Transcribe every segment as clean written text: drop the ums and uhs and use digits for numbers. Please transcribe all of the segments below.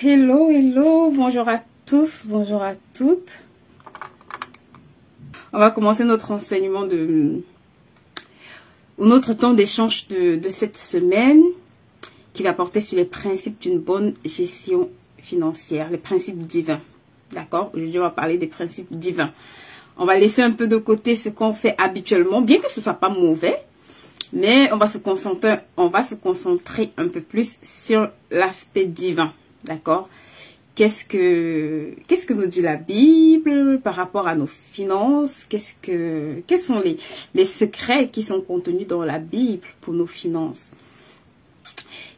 Hello, hello, bonjour à tous, bonjour à toutes. On va commencer notre enseignement notre temps d'échange de cette semaine qui va porter sur les principes d'une bonne gestion financière, les principes divins. D'accord? Aujourd'hui, on va parler des principes divins. On va laisser un peu de côté ce qu'on fait habituellement, bien que ce soit pas mauvais, mais on va se concentrer un peu plus sur l'aspect divin. D'accord? Qu'est-ce que nous dit la Bible par rapport à nos finances? Quels sont les secrets qui sont contenus dans la Bible pour nos finances?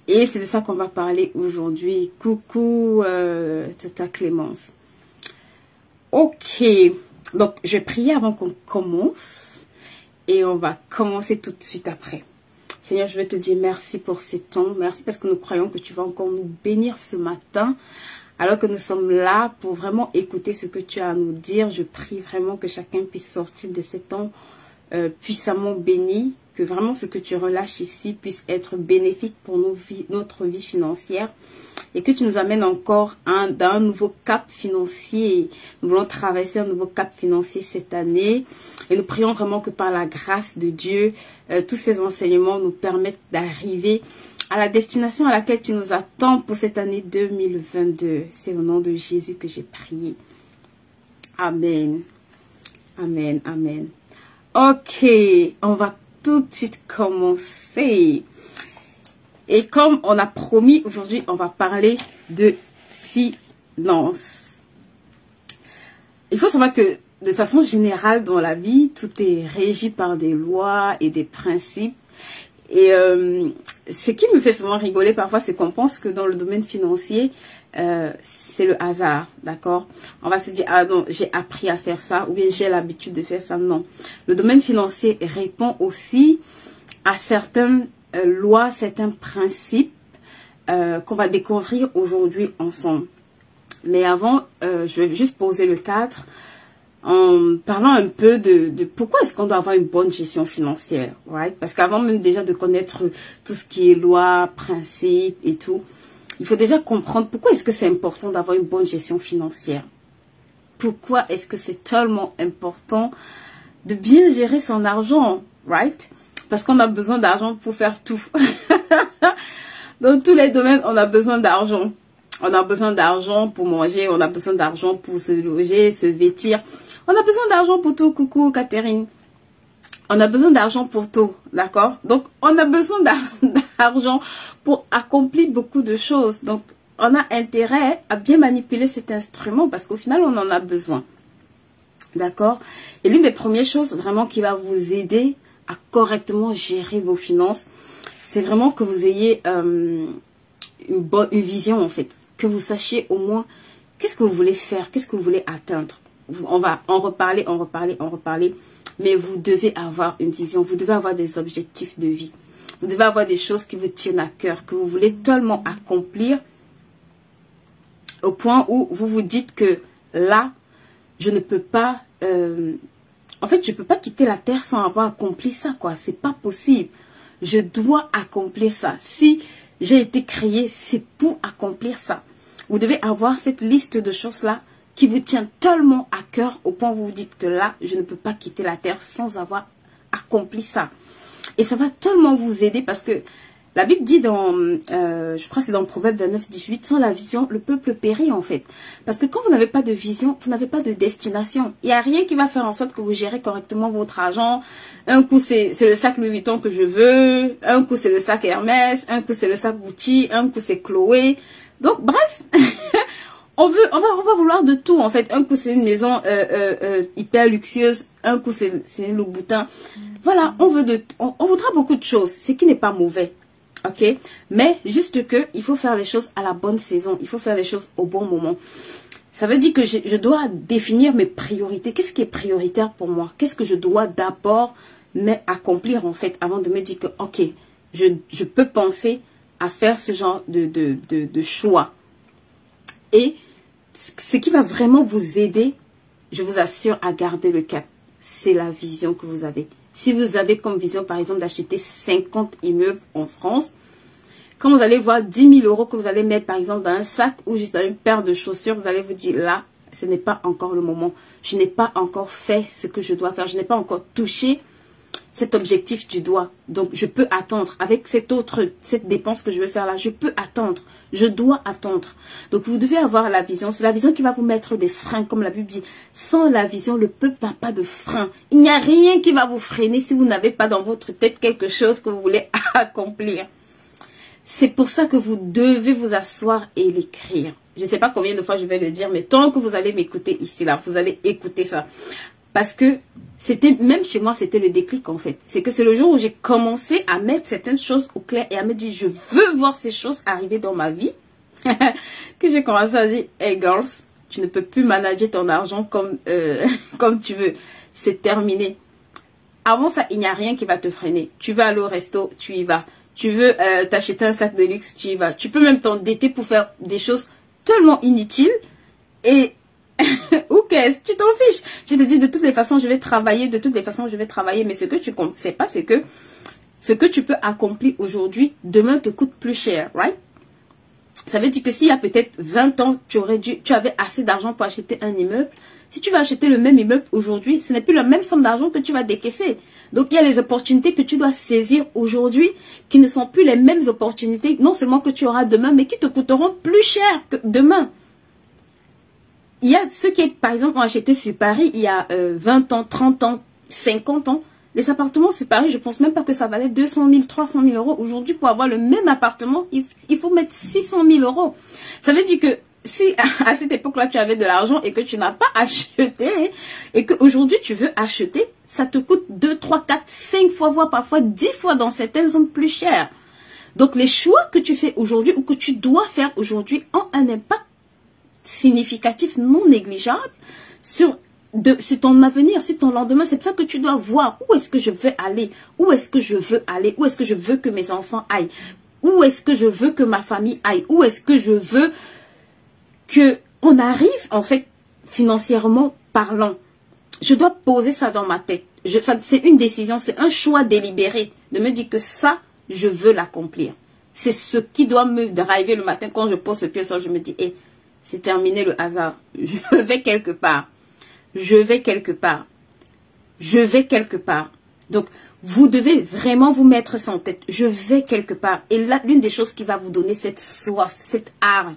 Et c'est de ça qu'on va parler aujourd'hui. Coucou, Tata Clémence. Ok, donc je vais prier avant qu'on commence et on va commencer tout de suite après. Seigneur, je vais te dire merci pour ces temps. Merci parce que nous croyons que tu vas encore nous bénir ce matin. Alors que nous sommes là pour vraiment écouter ce que tu as à nous dire. Je prie vraiment que chacun puisse sortir de ces temps puissamment béni. Que vraiment ce que tu relâches ici puisse être bénéfique pour notre vie financière. Et que tu nous amènes encore dans un nouveau cap financier. Nous voulons traverser un nouveau cap financier cette année. Et nous prions vraiment que par la grâce de Dieu, tous ces enseignements nous permettent d'arriver à la destination à laquelle tu nous attends pour cette année 2022. C'est au nom de Jésus que j'ai prié. Amen. Amen. Amen. Ok, on va tout de suite commencer. Et comme on a promis, aujourd'hui, on va parler de finances. Il faut savoir que de façon générale dans la vie, tout est régi par des lois et des principes. Et ce qui me fait souvent rigoler parfois, c'est qu'on pense que dans le domaine financier, c'est le hasard, d'accord? On va se dire, ah non, j'ai appris à faire ça, ou bien j'ai l'habitude de faire ça. Non. Le domaine financier répond aussi à certaines lois, certains principes qu'on va découvrir aujourd'hui ensemble. Mais avant, je vais juste poser le cadre en parlant un peu de pourquoi est-ce qu'on doit avoir une bonne gestion financière, right? Parce qu'avant même déjà de connaître tout ce qui est loi, principe et tout, il faut déjà comprendre pourquoi est-ce que c'est important d'avoir une bonne gestion financière. Pourquoi est-ce que c'est tellement important de bien gérer son argent, right? Parce qu'on a besoin d'argent pour faire tout. Dans tous les domaines, on a besoin d'argent. On a besoin d'argent pour manger, on a besoin d'argent pour se loger, se vêtir. On a besoin d'argent pour tout. Coucou Catherine. On a besoin d'argent pour tout, d'accord? Donc, on a besoin d'argent pour accomplir beaucoup de choses. Donc, on a intérêt à bien manipuler cet instrument parce qu'au final, on en a besoin. D'accord? Et l'une des premières choses vraiment qui va vous aider à correctement gérer vos finances, c'est vraiment que vous ayez une vision en fait. Que vous sachiez au moins qu'est-ce que vous voulez faire, qu'est-ce que vous voulez atteindre. On va en reparler, mais vous devez avoir une vision, vous devez avoir des objectifs de vie. Vous devez avoir des choses qui vous tiennent à cœur, que vous voulez tellement accomplir au point où vous vous dites que là, je ne peux pas, en fait, je ne peux pas quitter la terre sans avoir accompli ça, quoi. C'est pas possible. Je dois accomplir ça. Si j'ai été créé, c'est pour accomplir ça. Vous devez avoir cette liste de choses-là qui vous tient tellement à cœur au point où vous vous dites que là, je ne peux pas quitter la terre sans avoir accompli ça. Et ça va tellement vous aider parce que la Bible dit dans, je crois que c'est dans Proverbe 29, 18, sans la vision, le peuple périt en fait. Parce que quand vous n'avez pas de vision, vous n'avez pas de destination. Il n'y a rien qui va faire en sorte que vous gérez correctement votre argent. Un coup, c'est le sac Louis Vuitton que je veux. Un coup, c'est le sac Hermès. Un coup, c'est le sac Gucci. Un coup, c'est Chloé. Donc, bref, on va vouloir de tout en fait. Un coup, c'est une maison hyper luxueuse. Un coup, c'est un Louboutin. Voilà, on voudra beaucoup de choses, ce qui n'est pas mauvais. Ok, mais juste que il faut faire les choses à la bonne saison, il faut faire les choses au bon moment. Ça veut dire que je dois définir mes priorités. Qu'est-ce qui est prioritaire pour moi? Qu'est-ce que je dois d'abord accomplir en fait avant de me dire que ok, je peux penser à faire ce genre de choix. Et ce qui va vraiment vous aider, je vous assure, à garder le cap, c'est la vision que vous avez. Si vous avez comme vision, par exemple, d'acheter 50 immeubles en France, Quand vous allez voir 10 000 euros que vous allez mettre par exemple dans un sac ou juste dans une paire de chaussures, vous allez vous dire là, ce n'est pas encore le moment. Je n'ai pas encore fait ce que je dois faire. Je n'ai pas encore touché cet objectif du doigt. Donc, je peux attendre. Avec cette dépense que je vais faire là, je peux attendre. Je dois attendre. Donc, vous devez avoir la vision. C'est la vision qui va vous mettre des freins, comme la Bible dit. Sans la vision, le peuple n'a pas de frein. Il n'y a rien qui va vous freiner si vous n'avez pas dans votre tête quelque chose que vous voulez accomplir. C'est pour ça que vous devez vous asseoir et l'écrire. Je ne sais pas combien de fois je vais le dire, mais tant que vous allez m'écouter ici, là, vous allez écouter ça. Parce que c'était, même chez moi, c'était le déclic en fait. C'est que c'est le jour où j'ai commencé à mettre certaines choses au clair et à me dire, je veux voir ces choses arriver dans ma vie. Que j'ai commencé à dire, hey girls, tu ne peux plus manager ton argent comme, comme tu veux. C'est terminé. Avant ça, il n'y a rien qui va te freiner. Tu veux aller au resto, tu y vas. Tu veux t'acheter un sac de luxe, tu y vas. Tu peux même t'endetter pour faire des choses tellement inutiles et ou qu'est-ce, tu t'en fiches. Je te dis de toutes les façons je vais travailler, mais ce que tu ne sais pas c'est que ce que tu peux accomplir aujourd'hui, demain te coûte plus cher, right? Ça veut dire que s'il y a peut-être 20 ans, tu avais assez d'argent pour acheter un immeuble. Si tu vas acheter le même immeuble aujourd'hui, ce n'est plus la même somme d'argent que tu vas décaisser. Donc, il y a les opportunités que tu dois saisir aujourd'hui qui ne sont plus les mêmes opportunités, non seulement que tu auras demain, mais qui te coûteront plus cher que demain. Il y a ceux qui, par exemple, ont acheté sur Paris il y a 20 ans, 30 ans, 50 ans. Les appartements sur Paris, je ne pense même pas que ça valait 200 000, 300 000 euros. Aujourd'hui, pour avoir le même appartement, il faut mettre 600 000 euros. Ça veut dire que si à cette époque-là, tu avais de l'argent et que tu n'as pas acheté et qu'aujourd'hui, tu veux acheter, ça te coûte 2, 3, 4, 5 fois, voire parfois 10 fois dans certaines zones plus chères. Donc, les choix que tu fais aujourd'hui ou que tu dois faire aujourd'hui ont un impact significatif, non négligeable sur ton avenir, sur ton lendemain. C'est pour ça que tu dois voir où est-ce que je veux aller, où est-ce que je veux aller, où est-ce que je veux que mes enfants aillent, où est-ce que je veux que ma famille aille, où est-ce que je veux qu'on arrive en fait financièrement parlant. Je dois poser ça dans ma tête. C'est une décision, c'est un choix délibéré de me dire que ça, je veux l'accomplir. C'est ce qui doit me driver le matin quand je pose ce pied au sol. Je me dis, hey, c'est terminé le hasard. Je vais quelque part. Je vais quelque part. Je vais quelque part. Donc, vous devez vraiment vous mettre ça en tête. Je vais quelque part. Et là, l'une des choses qui va vous donner cette soif, cette hargne,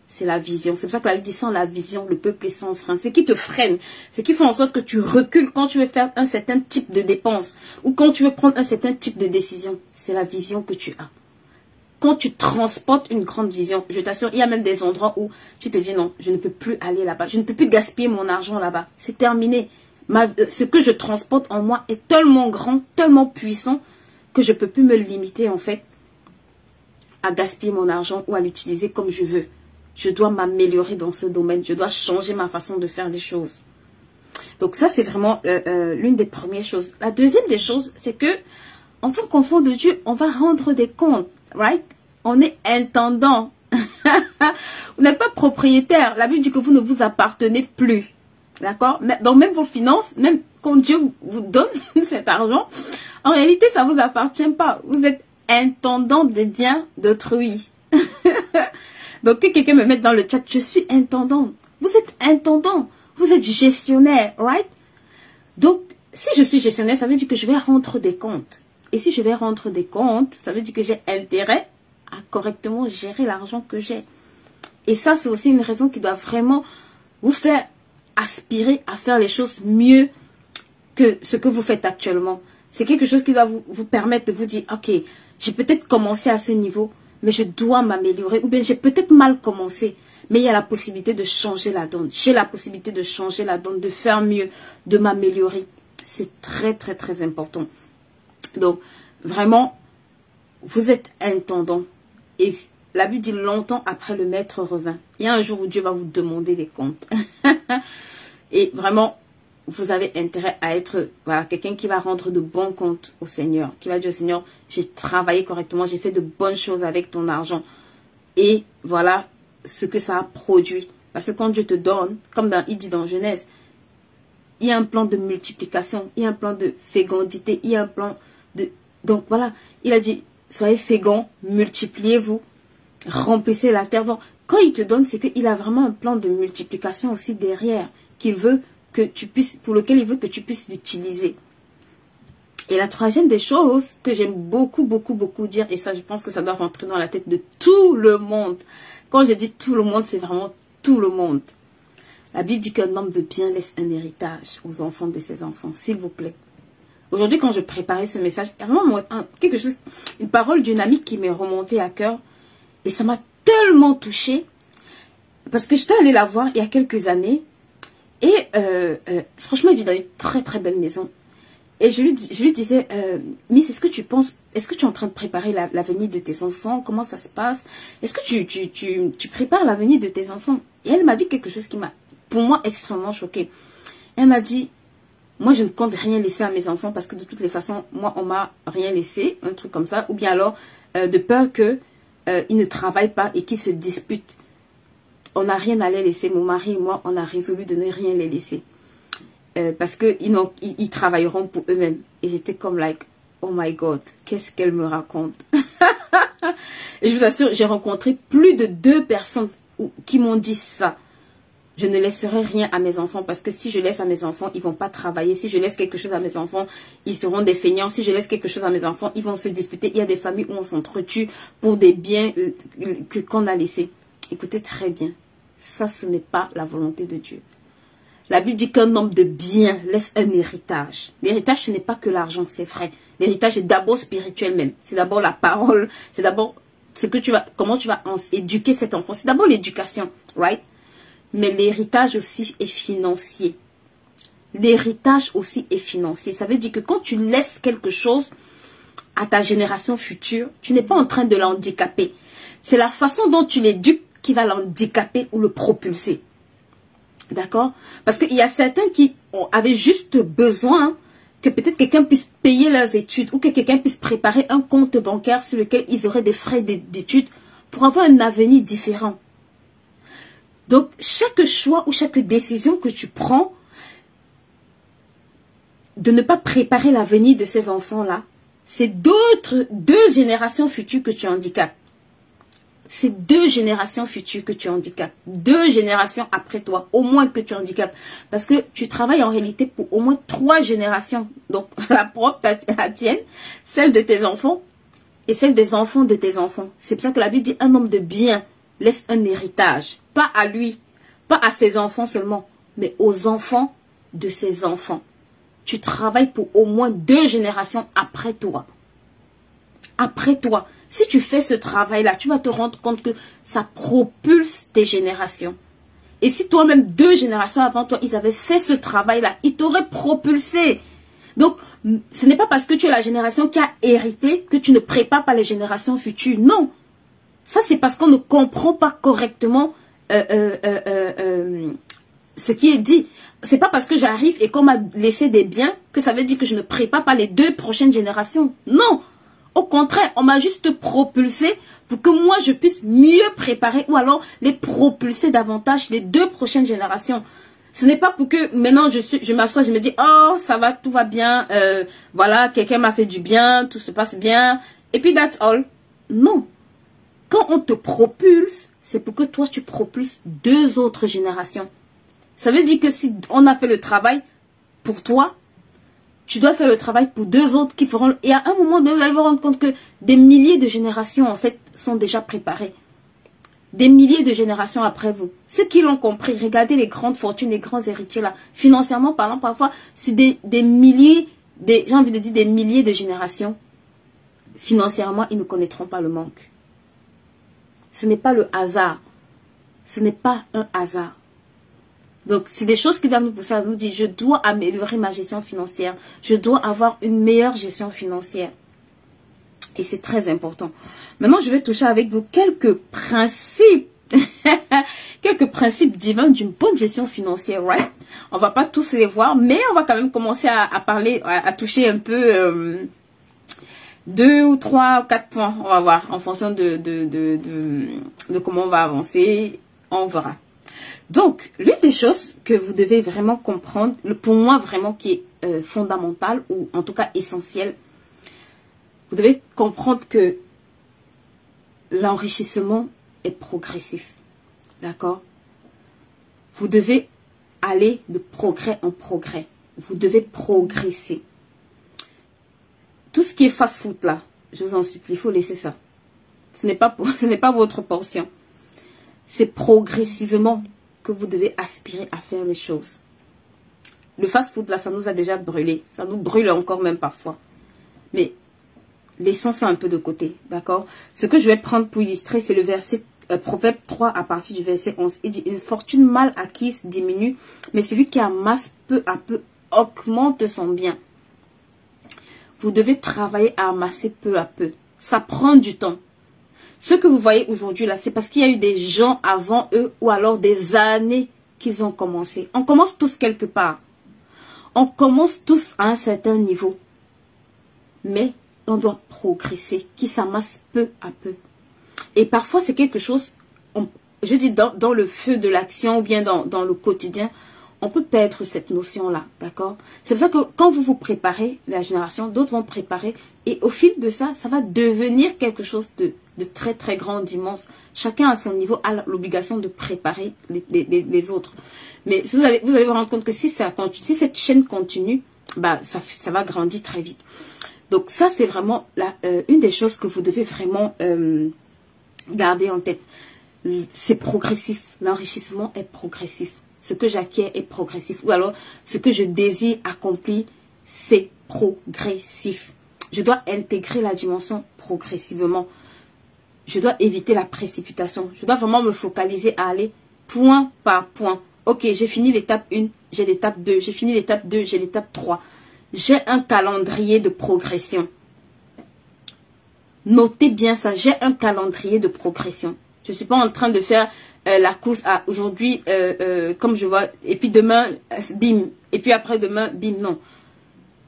c'est la vision. C'est pour ça que la Bible dit sans la vision, le peuple est sans frein. C'est qui te freine. C'est qui fait en sorte que tu recules quand tu veux faire un certain type de dépense ou quand tu veux prendre un certain type de décision. C'est la vision que tu as. Quand tu transportes une grande vision, je t'assure, il y a même des endroits où tu te dis non, je ne peux plus aller là-bas. Je ne peux plus gaspiller mon argent là-bas. C'est terminé. Ce que je transporte en moi est tellement grand, tellement puissant que je ne peux plus me limiter en fait à gaspiller mon argent ou à l'utiliser comme je veux. Je dois m'améliorer dans ce domaine. Je dois changer ma façon de faire les choses. Donc ça, c'est vraiment l'une des premières choses. La deuxième des choses, c'est que en tant qu'enfant de Dieu, on va rendre des comptes. Right? On est intendant. Vous n'êtes pas propriétaire. La Bible dit que vous ne vous appartenez plus. D'accord? Donc même vos finances, même quand Dieu vous donne cet argent, en réalité, ça ne vous appartient pas. Vous êtes intendant des biens d'autrui. Donc que quelqu'un me mette dans le chat, je suis intendant. Vous êtes intendant. Vous êtes gestionnaire. Right? Donc, si je suis gestionnaire, ça veut dire que je vais rendre des comptes. Et si je vais rendre des comptes, ça veut dire que j'ai intérêt à correctement gérer l'argent que j'ai. Et ça, c'est aussi une raison qui doit vraiment vous faire aspirer à faire les choses mieux que ce que vous faites actuellement. C'est quelque chose qui doit vous permettre de vous dire, ok, j'ai peut-être commencé à ce niveau, mais je dois m'améliorer. Ou bien j'ai peut-être mal commencé, mais il y a la possibilité de changer la donne. J'ai la possibilité de changer la donne, de faire mieux, de m'améliorer. C'est très, très, très important. Donc, vraiment, vous êtes intendant. Et la Bible dit longtemps après le maître revint. Il y a un jour où Dieu va vous demander des comptes. Et vraiment, vous avez intérêt à être quelqu'un qui va rendre de bons comptes au Seigneur. Qui va dire au Seigneur, j'ai travaillé correctement, j'ai fait de bonnes choses avec ton argent. Et voilà ce que ça a produit. Parce que quand Dieu te donne, comme il dit dans Genèse, il y a un plan de multiplication, il y a un plan de fécondité, il y a un plan de... Donc voilà, il a dit, soyez féconds, multipliez-vous, remplissez la terre. Donc, quand il te donne, c'est qu'il a vraiment un plan de multiplication aussi derrière, qu'il veut que tu puisses, pour lequel il veut que tu puisses l'utiliser. Et la troisième des choses que j'aime beaucoup dire, et ça je pense que ça doit rentrer dans la tête de tout le monde. Quand je dis tout le monde, c'est vraiment tout le monde. La Bible dit qu'un homme de bien laisse un héritage aux enfants de ses enfants, s'il vous plaît. Aujourd'hui, quand je préparais ce message, il y a vraiment quelque chose, une parole d'une amie qui m'est remontée à cœur. Et ça m'a tellement touchée. Parce que j'étais allée la voir il y a quelques années. Et franchement, elle vit dans une très belle maison. Et je lui disais, Miss, est-ce que tu penses, est-ce que tu es en train de préparer l'avenir de tes enfants? Comment ça se passe? Est-ce que tu prépares l'avenir de tes enfants? Et elle m'a dit quelque chose qui m'a, pour moi, extrêmement choquée. Elle m'a dit, moi, je ne compte rien laisser à mes enfants parce que de toutes les façons, moi, on m'a rien laissé, un truc comme ça. Ou bien alors, de peur que ils ne travaillent pas et qu'ils se disputent. On n'a rien à les laisser. Mon mari et moi, on a résolu de ne rien les laisser. Parce qu'ils travailleront pour eux-mêmes. Et j'étais comme like, oh my God, qu'est-ce qu'elle me raconte? Et je vous assure, j'ai rencontré plus de 2 personnes qui m'ont dit ça. Je ne laisserai rien à mes enfants parce que si je laisse à mes enfants, ils ne vont pas travailler. Si je laisse quelque chose à mes enfants, ils seront des feignants. Si je laisse quelque chose à mes enfants, ils vont se disputer. Il y a des familles où on s'entretue pour des biens qu'on a laissés. Écoutez très bien, ça ce n'est pas la volonté de Dieu. La Bible dit qu'un homme de bien laisse un héritage. L'héritage, ce n'est pas que l'argent, c'est vrai. L'héritage est d'abord spirituel même. C'est d'abord la parole. C'est d'abord ce que comment tu vas éduquer cet enfant. C'est d'abord l'éducation, right? Mais l'héritage aussi est financier. L'héritage aussi est financier. Ça veut dire que quand tu laisses quelque chose à ta génération future, tu n'es pas en train de l'handicaper. C'est la façon dont tu l'éduques qui va l'handicaper ou le propulser. D'accord? Parce qu'il y a certains qui avaient juste besoin que peut-être quelqu'un puisse payer leurs études ou que quelqu'un puisse préparer un compte bancaire sur lequel ils auraient des frais d'études pour avoir un avenir différent. Donc, chaque choix ou chaque décision que tu prends de ne pas préparer l'avenir de ces enfants-là, c'est deux générations futures que tu handicapes. C'est 2 générations futures que tu handicapes. 2 générations après toi, au moins que tu handicapes. Parce que tu travailles en réalité pour au moins 3 générations. Donc, la propre, la tienne, celle de tes enfants et celle des enfants de tes enfants. C'est pour ça que la Bible dit un homme de bien laisse un héritage. Pas à lui, pas à ses enfants seulement, mais aux enfants de ses enfants. Tu travailles pour au moins 2 générations après toi. Après toi. Si tu fais ce travail-là, tu vas te rendre compte que ça propulse tes générations. Et si toi-même 2 générations avant toi, ils avaient fait ce travail-là, ils t'auraient propulsé. Donc, ce n'est pas parce que tu es la génération qui a hérité que tu ne prépares pas les générations futures. Non. Ça, c'est parce qu'on ne comprend pas correctement ce qui est dit. C'est pas parce que j'arrive et qu'on m'a laissé des biens que ça veut dire que je ne prépare pas les 2 prochaines générations. Non. Au contraire, on m'a juste propulsé pour que moi, je puisse mieux préparer ou alors les propulser davantage les 2 prochaines générations. Ce n'est pas pour que maintenant, je m'assois, je me dis, oh, ça va, tout va bien, voilà, quelqu'un m'a fait du bien, tout se passe bien, et puis that's all. Non. Quand on te propulse, c'est pour que toi, tu propulses 2 autres générations. Ça veut dire que si on a fait le travail pour toi, tu dois faire le travail pour 2 autres qui feront... Et à un moment donné, vous allez vous rendre compte que des milliers de générations, en fait, sont déjà préparées. Des milliers de générations après vous. Ceux qui l'ont compris, regardez les grandes fortunes, les grands héritiers là. Financièrement parlant, parfois, c'est des milliers, j'ai envie de dire des milliers de générations. Financièrement, ils ne connaîtront pas le manque. Ce n'est pas le hasard. Ce n'est pas un hasard. Donc, c'est des choses qui doivent nous pousser à nous dire, je dois améliorer ma gestion financière. Je dois avoir une meilleure gestion financière. Et c'est très important. Maintenant, je vais toucher avec vous quelques principes. Quelques principes divins d'une bonne gestion financière, right? On va pas tous les voir, mais on va quand même commencer à parler, à toucher un peu 2 ou 3 ou 4 points. On va voir en fonction de comment on va avancer. On verra. Donc, l'une des choses que vous devez vraiment comprendre, pour moi vraiment qui est fondamentale ou en tout cas essentielle, Vous devez comprendre que l'enrichissement est progressif. D'accord? Vous devez aller de progrès en progrès. Vous devez progresser. Tout ce qui est fast-food là, je vous en supplie, il faut laisser ça. Ce n'est pas votre portion. C'est progressivement que vous devez aspirer à faire les choses. Le fast-food là, ça nous a déjà brûlé. Ça nous brûle encore même parfois. Mais laissons ça un peu de côté, d'accord? Ce que je vais prendre pour illustrer, c'est le verset Proverbe 3 à partir du verset 11. Il dit, une fortune mal acquise diminue, mais celui qui amasse peu à peu augmente son bien. Vous devez travailler à amasser peu à peu. Ça prend du temps. Ce que vous voyez aujourd'hui là, c'est parce qu'il y a eu des gens avant eux ou alors des années qu'ils ont commencé. On commence tous quelque part. On commence tous à un certain niveau. Mais on doit progresser, qui s'amasse peu à peu. Et parfois, c'est quelque chose, je dis dans le feu de l'action ou bien dans le quotidien, on peut perdre cette notion-là, d'accord? C'est pour ça que quand vous vous préparez, la génération, d'autres vont préparer. Et au fil de ça, ça va devenir quelque chose de très, très grand, d'immense. Chacun à son niveau a l'obligation de préparer les autres. Mais vous allez vous rendre compte que si cette chaîne continue, bah, ça va grandir très vite. Donc ça, c'est vraiment une des choses que vous devez vraiment garder en tête. C'est progressif. L'enrichissement est progressif. Ce que j'acquiers est progressif. Ou alors, ce que je désire accomplir, c'est progressif. Je dois intégrer la dimension progressivement. Je dois éviter la précipitation. Je dois vraiment me focaliser à aller point par point. Ok, j'ai fini l'étape 1, j'ai l'étape 2. J'ai fini l'étape 2, j'ai l'étape 3. J'ai un calendrier de progression. Notez bien ça, j'ai un calendrier de progression. Je ne suis pas en train de faire la course à aujourd'hui, comme je vois, et puis demain, bim, et puis après demain, bim, non.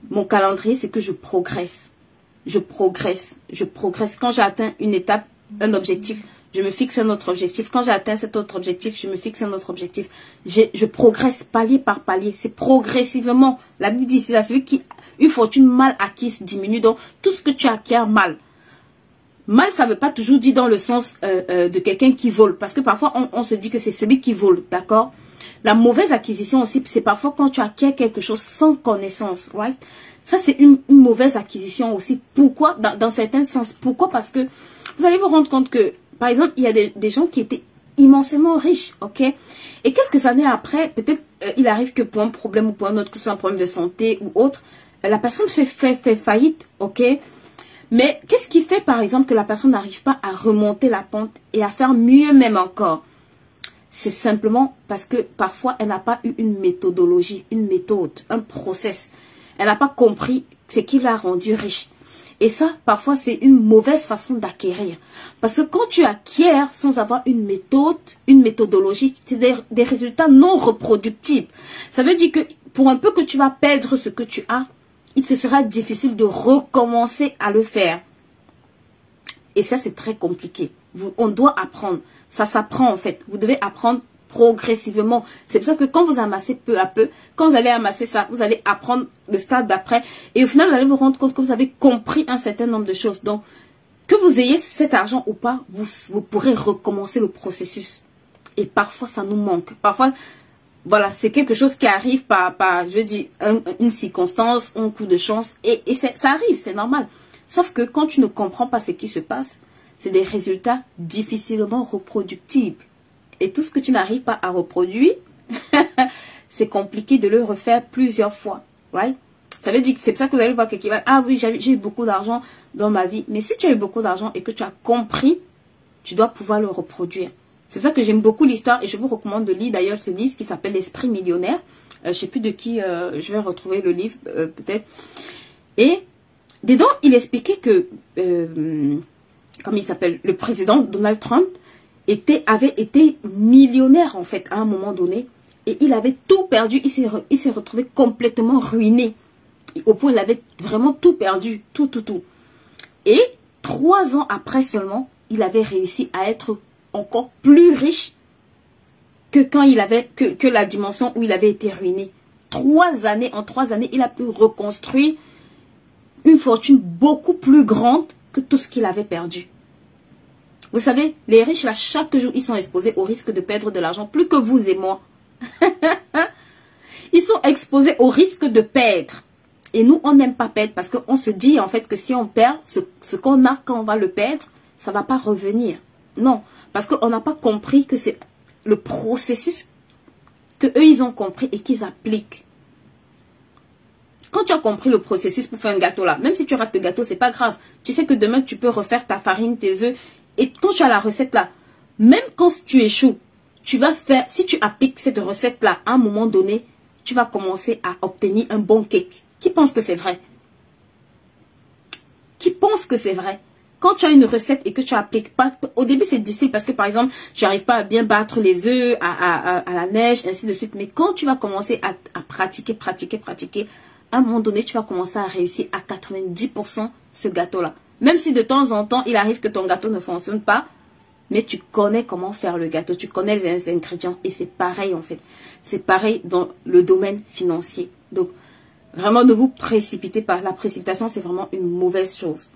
Mon calendrier, c'est que je progresse. Je progresse, je progresse. Quand j'ai atteint une étape, un objectif, je me fixe un autre objectif. Quand j'ai atteint cet autre objectif, je me fixe un autre objectif. Je progresse palier par palier. C'est progressivement. La Bible dit, c'est celui qui, une fortune mal acquise diminue. Donc, tout ce que tu acquiers mal. Mal, ça ne veut pas toujours dire dans le sens de quelqu'un qui vole. Parce que parfois, on se dit que c'est celui qui vole. D'accord? La mauvaise acquisition aussi, c'est parfois quand tu acquiers quelque chose sans connaissance. Right? Ça, c'est une mauvaise acquisition aussi. Pourquoi? Dans certains sens. Pourquoi? Parce que vous allez vous rendre compte que, par exemple, il y a des gens qui étaient immensément riches. Ok? Et quelques années après, peut-être il arrive que pour un problème ou pour un autre, que ce soit un problème de santé ou autre, la personne fait faillite. Ok? Mais qu'est-ce qui fait, par exemple, que la personne n'arrive pas à remonter la pente et à faire mieux même encore? C'est simplement parce que parfois, elle n'a pas eu une méthodologie, une méthode, un process. Elle n'a pas compris ce qui l'a rendu riche. Et ça, parfois, c'est une mauvaise façon d'acquérir. Parce que quand tu acquiers sans avoir une méthode, une méthodologie, c'est des résultats non reproductibles. Ça veut dire que pour un peu que tu vas perdre ce que tu as, il te sera difficile de recommencer à le faire. Et ça, c'est très compliqué. On doit apprendre. Ça s'apprend en fait. Vous devez apprendre progressivement. C'est pour ça que quand vous amassez peu à peu, quand vous allez amasser ça, vous allez apprendre le stade d'après. Et au final, vous allez vous rendre compte que vous avez compris un certain nombre de choses. Donc, que vous ayez cet argent ou pas, vous pourrez recommencer le processus. Et parfois, ça nous manque. Parfois, voilà, c'est quelque chose qui arrive par je dis, une circonstance, un coup de chance. Et ça arrive, c'est normal. Sauf que quand tu ne comprends pas ce qui se passe, c'est des résultats difficilement reproductibles. Et tout ce que tu n'arrives pas à reproduire, c'est compliqué de le refaire plusieurs fois. Right? Ça veut dire que c'est pour ça que vous allez voir quelqu'un qui va, ah oui, j'ai eu beaucoup d'argent dans ma vie. Mais si tu as eu beaucoup d'argent et que tu as compris, tu dois pouvoir le reproduire. C'est pour ça que j'aime beaucoup l'histoire et je vous recommande de lire d'ailleurs ce livre qui s'appelle L'Esprit millionnaire. Je ne sais plus de qui je vais retrouver le livre peut-être. Et dedans, il expliquait que, comme il s'appelle, le président Donald Trump avait été millionnaire en fait à un moment donné. Et il avait tout perdu. Il s'est retrouvé complètement ruiné. Au point où il avait vraiment tout perdu. Tout. Et 3 ans après seulement, il avait réussi à être encore plus riche que quand il avait que la dimension où il avait été ruiné. En 3 années, il a pu reconstruire une fortune beaucoup plus grande que tout ce qu'il avait perdu. Vous savez, les riches, là, chaque jour, ils sont exposés au risque de perdre de l'argent, plus que vous et moi. Ils sont exposés au risque de perdre. Et nous, on n'aime pas perdre parce qu'on se dit, en fait, que si on perd, ce qu'on a quand on va le perdre, ça ne va pas revenir. Non, parce qu'on n'a pas compris que c'est le processus que eux ils ont compris et qu'ils appliquent. Quand tu as compris le processus pour faire un gâteau là, même si tu rates le gâteau, c'est pas grave. Tu sais que demain, tu peux refaire ta farine, tes œufs. Et quand tu as la recette là, même quand tu échoues, tu vas faire, si tu appliques cette recette là, à un moment donné, tu vas commencer à obtenir un bon cake. Qui pense que c'est vrai? Qui pense que c'est vrai? Quand tu as une recette et que tu appliques pas, au début c'est difficile parce que par exemple, tu n'arrives pas à bien battre les œufs à la neige, ainsi de suite. Mais quand tu vas commencer à pratiquer, à un moment donné, tu vas commencer à réussir à 90% ce gâteau-là. Même si de temps en temps, il arrive que ton gâteau ne fonctionne pas, mais tu connais comment faire le gâteau, tu connais les ingrédients et c'est pareil en fait. C'est pareil dans le domaine financier. Donc, vraiment ne vous précipitez pas. La précipitation, c'est vraiment une mauvaise chose.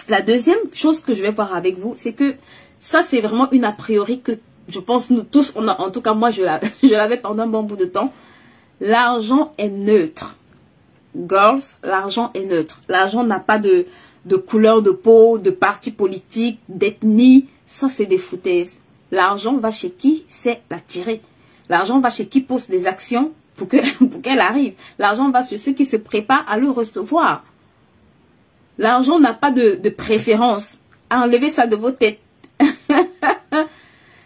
La deuxième chose que je vais voir avec vous, c'est que ça, c'est vraiment une a priori que je pense nous tous, on a, en tout cas moi, je l'avais pendant un bon bout de temps. L'argent est neutre. Girls, l'argent est neutre. L'argent n'a pas de couleur de peau, de parti politique, d'ethnie. Ça, c'est des foutaises. L'argent va chez qui sait l'attirer. L'argent va chez qui pose des actions pour qu'elle arrive. L'argent va chez ceux qui se préparent à le recevoir. L'argent n'a pas de préférence. Enlevez ça de vos têtes.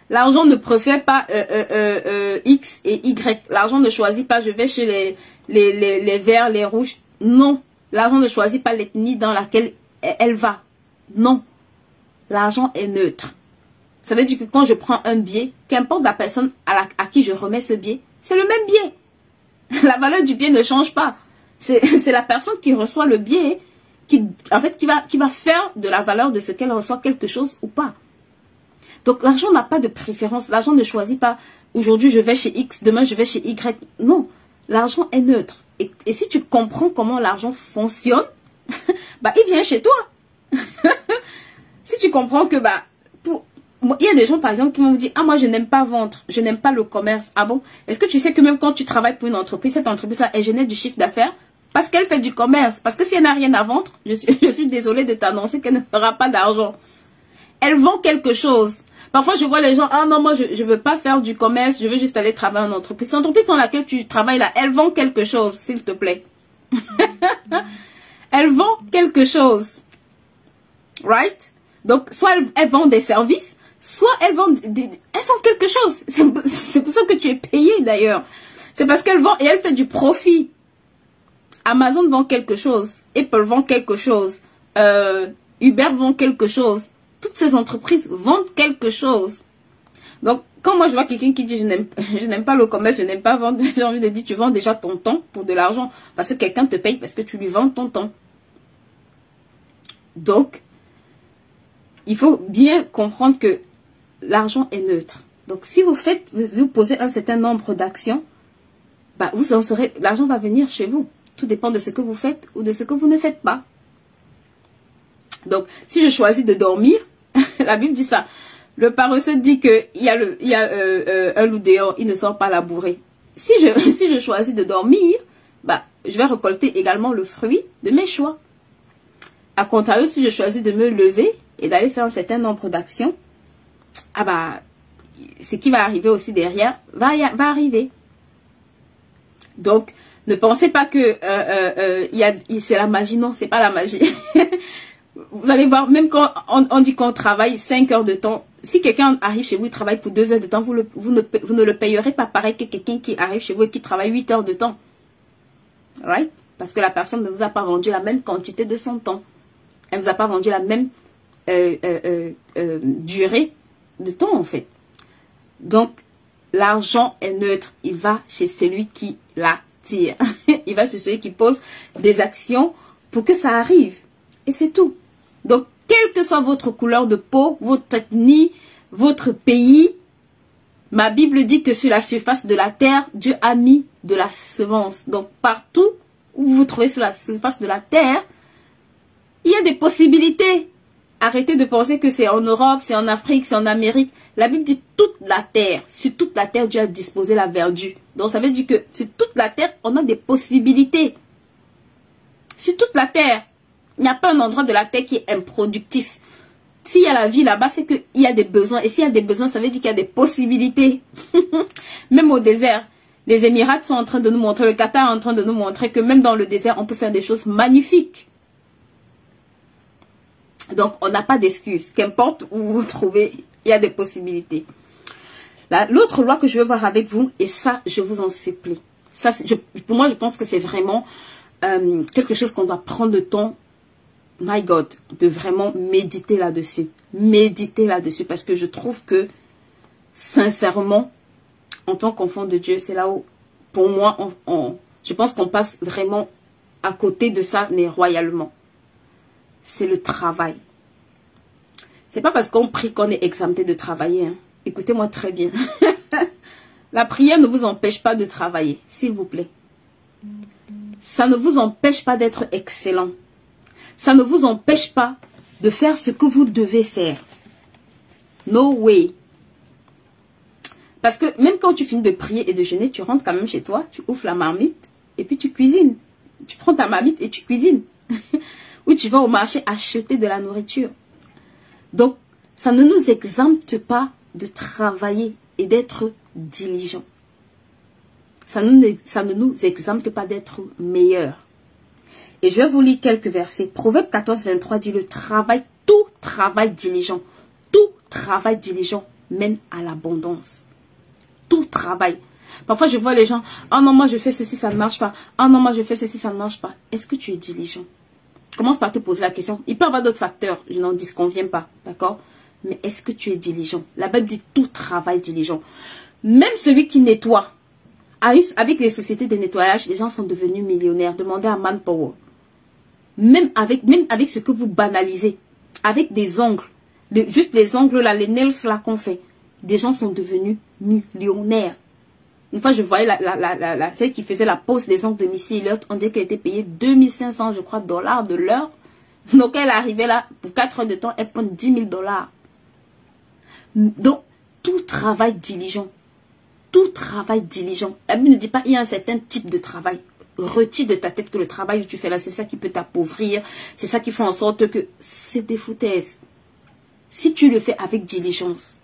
L'argent ne préfère pas X et Y. L'argent ne choisit pas, je vais chez les verts, les rouges. Non. L'argent ne choisit pas l'ethnie dans laquelle elle va. Non. L'argent est neutre. Ça veut dire que quand je prends un billet, qu'importe la personne à qui je remets ce billet, c'est le même billet. La valeur du billet ne change pas. C'est la personne qui reçoit le billet qui va faire de la valeur de ce qu'elle reçoit quelque chose ou pas. Donc, l'argent n'a pas de préférence. L'argent ne choisit pas, aujourd'hui, je vais chez X, demain, je vais chez Y. Non, l'argent est neutre. Et si tu comprends comment l'argent fonctionne, bah, il vient chez toi. Si tu comprends que, bah, il y a des gens, par exemple, qui vont vous dire, ah, moi, je n'aime pas vendre, je n'aime pas le commerce. Ah bon? Est-ce que tu sais que même quand tu travailles pour une entreprise, cette entreprise-là, elle génère du chiffre d'affaires parce qu'elle fait du commerce? Parce que si elle n'a rien à vendre, je suis désolée de t'annoncer qu'elle ne fera pas d'argent. Elle vend quelque chose. Parfois, je vois les gens, ah non, moi, je ne veux pas faire du commerce, je veux juste aller travailler en entreprise. L'entreprise dans laquelle tu travailles là, elle vend quelque chose, s'il te plaît. Elle vend quelque chose. Right? Donc, soit elle vend des services, soit elle vend quelque chose. C'est pour ça que tu es payé d'ailleurs. C'est parce qu'elle vend et elle fait du profit. Amazon vend quelque chose. Apple vend quelque chose. Uber vend quelque chose. Toutes ces entreprises vendent quelque chose. Donc, quand moi je vois quelqu'un qui dit je n'aime pas le commerce, je n'aime pas vendre, j'ai envie de dire tu vends déjà ton temps pour de l'argent. Parce que quelqu'un te paye parce que tu lui vends ton temps. Donc, il faut bien comprendre que l'argent est neutre. Donc, si vous posez un certain nombre d'actions, bah, l'argent va venir chez vous. Tout dépend de ce que vous faites ou de ce que vous ne faites pas. Donc, si je choisis de dormir, la Bible dit ça. Le paresseux dit qu'il y a un loup dehors, il ne sort pas labourer. Si je choisis de dormir, bah, je vais récolter également le fruit de mes choix. A contrario, si je choisis de me lever et d'aller faire un certain nombre d'actions, ah bah, ce qui va arriver aussi derrière va arriver. Donc, ne pensez pas que c'est la magie. Non, c'est pas la magie. Vous allez voir, même quand on dit qu'on travaille 5 heures de temps, si quelqu'un arrive chez vous et travaille pour 2 heures de temps, vous ne le payerez pas pareil que quelqu'un qui arrive chez vous et qui travaille 8 heures de temps. Right? Parce que la personne ne vous a pas vendu la même quantité de son temps. Elle ne vous a pas vendu la même durée de temps, en fait. Donc, l'argent est neutre. Il va chez celui qui l'attire. Il va chez celui qui pose des actions pour que ça arrive. Et c'est tout. Donc, quelle que soit votre couleur de peau, votre ethnie, votre pays, ma Bible dit que sur la surface de la terre, Dieu a mis de la semence. Donc, partout où vous vous trouvez sur la surface de la terre, Il y a des possibilités. Arrêtez de penser que c'est en Europe, c'est en Afrique, c'est en Amérique. La Bible dit toute la terre. Sur toute la terre, Dieu a disposé la verdure. Donc ça veut dire que sur toute la terre, on a des possibilités. Sur toute la terre. Il n'y a pas un endroit de la terre qui est improductif. S'il y a la vie là-bas, c'est qu'il y a des besoins. Et s'il y a des besoins, ça veut dire qu'il y a des possibilités. Même au désert. Les Émirats sont en train de nous montrer, le Qatar est en train de nous montrer que même dans le désert, on peut faire des choses magnifiques. Donc, on n'a pas d'excuses. Qu'importe où vous vous trouvez, il y a des possibilités. L'autre loi que je veux voir avec vous, et ça, je vous en supplie. Ça, pour moi, je pense que c'est vraiment quelque chose qu'on doit prendre le temps, my God, de vraiment méditer là-dessus. Méditer là-dessus, parce que je trouve que, sincèrement, en tant qu'enfant de Dieu, c'est là où, pour moi, je pense qu'on passe vraiment à côté de ça, mais royalement. C'est le travail. C'est pas parce qu'on prie qu'on est exempté de travailler. Hein. Écoutez-moi très bien. La prière ne vous empêche pas de travailler, s'il vous plaît. Ça ne vous empêche pas d'être excellent. Ça ne vous empêche pas de faire ce que vous devez faire. No way. Parce que même quand tu finis de prier et de jeûner, tu rentres quand même chez toi, tu ouvres la marmite et puis tu cuisines. Tu prends ta marmite et tu cuisines. Ou tu vas au marché acheter de la nourriture. Donc, ça ne nous exempte pas de travailler et d'être diligent. Ça ne nous exempte pas d'être meilleur. Et je vais vous lire quelques versets. Proverbe 14, 23 dit le travail, tout travail diligent mène à l'abondance. Tout travail. Parfois, je vois les gens, oh non, moi je fais ceci, ça ne marche pas. Oh non, moi je fais ceci, ça ne marche pas. Est-ce que tu es diligent? Commence par te poser la question. Il peut y avoir d'autres facteurs, je n'en disconviens pas, d'accord? Mais est-ce que tu es diligent? La Bible dit tout travail diligent. Même celui qui nettoie, avec les sociétés de nettoyage, les gens sont devenus millionnaires. Demandez à Manpower. Même avec ce que vous banalisez, avec des ongles, juste les ongles là, les nails là qu'on fait, des gens sont devenus millionnaires. Une fois, je voyais celle qui faisait la pose des ongles de Missy Elliott. On dit qu'elle était payée 2500, je crois, dollars de l'heure. Donc, elle arrivait là, pour 4 heures de temps, elle prend 10 000 dollars. Donc, tout travail diligent. Tout travail diligent. La Bible ne dit pas, il y a un certain type de travail. Retire de ta tête que le travail que tu fais là, c'est ça qui peut t'appauvrir. C'est ça qui fait en sorte que c'est des foutaises. Si tu le fais avec diligence,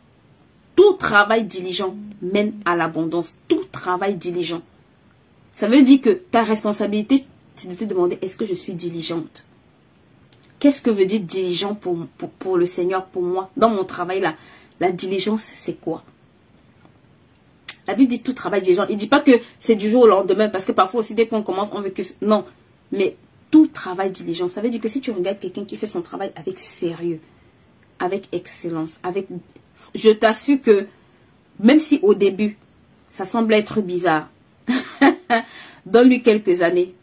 tout travail diligent mène à l'abondance. Tout travail diligent. Ça veut dire que ta responsabilité, c'est de te demander, est-ce que je suis diligente? Qu'est-ce que veut dire diligent pour le Seigneur, pour moi? Dans mon travail, là, la diligence, c'est quoi? La Bible dit tout travail diligent. Il ne dit pas que c'est du jour au lendemain, parce que parfois aussi, dès qu'on commence, on veut que... Non, mais tout travail diligent. Ça veut dire que si tu regardes quelqu'un qui fait son travail avec sérieux, avec excellence, avec... Je t'assure que, même si au début, ça semble être bizarre, donne-lui quelques années.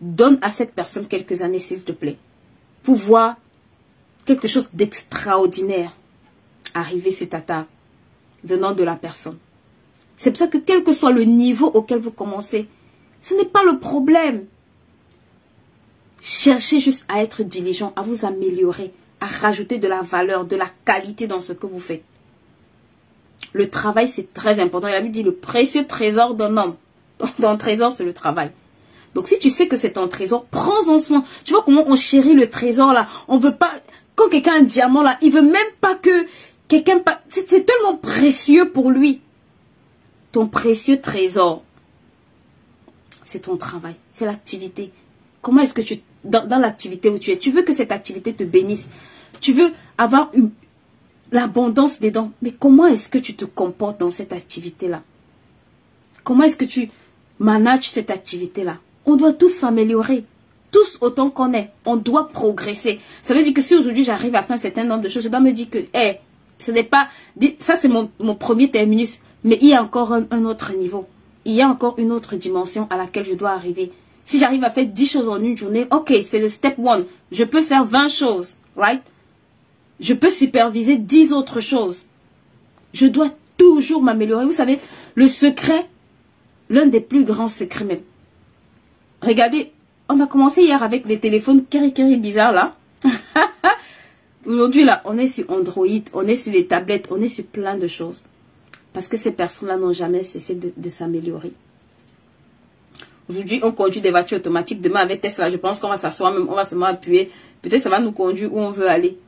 Donne à cette personne quelques années, s'il te plaît, pour voir quelque chose d'extraordinaire arriver sur ta table, venant de la personne. C'est pour ça que quel que soit le niveau auquel vous commencez, ce n'est pas le problème. Cherchez juste à être diligent, à vous améliorer, à rajouter de la valeur, de la qualité dans ce que vous faites. Le travail, c'est très important. Il a dit le précieux trésor d'un homme. Ton trésor, c'est le travail. Donc, si tu sais que c'est ton trésor, prends-en soin. Tu vois comment on chérit le trésor là. On veut pas... Quand quelqu'un a un diamant là, il veut même pas que quelqu'un... C'est tellement précieux pour lui. Ton précieux trésor, c'est ton travail. C'est l'activité. Comment est-ce que tu... Dans l'activité où tu veux que cette activité te bénisse. Tu veux avoir l'abondance dedans. Mais comment est-ce que tu te comportes dans cette activité-là? Comment est-ce que tu manages cette activité-là? On doit tous s'améliorer. Tous autant qu'on est. On doit progresser. Ça veut dire que si aujourd'hui j'arrive à faire un certain nombre de choses, je dois me dire que, hey, ce n'est pas... Ça, c'est mon premier terminus. Mais il y a encore un autre niveau. Il y a encore une autre dimension à laquelle je dois arriver. Si j'arrive à faire 10 choses en une journée, ok, c'est le step 1. Je peux faire 20 choses, right? Je peux superviser 10 autres choses. Je dois toujours m'améliorer. Vous savez, le secret, l'un des plus grands secrets même. Regardez, on a commencé hier avec des téléphones kiri bizarres là. Aujourd'hui, là, on est sur Android, on est sur les tablettes, on est sur plein de choses. Parce que ces personnes-là n'ont jamais cessé de s'améliorer. Aujourd'hui, on conduit des voitures automatiques. Demain, avec Tesla, je pense qu'on va s'asseoir, même on va seulement appuyer. Peut-être ça va nous conduire où on veut aller.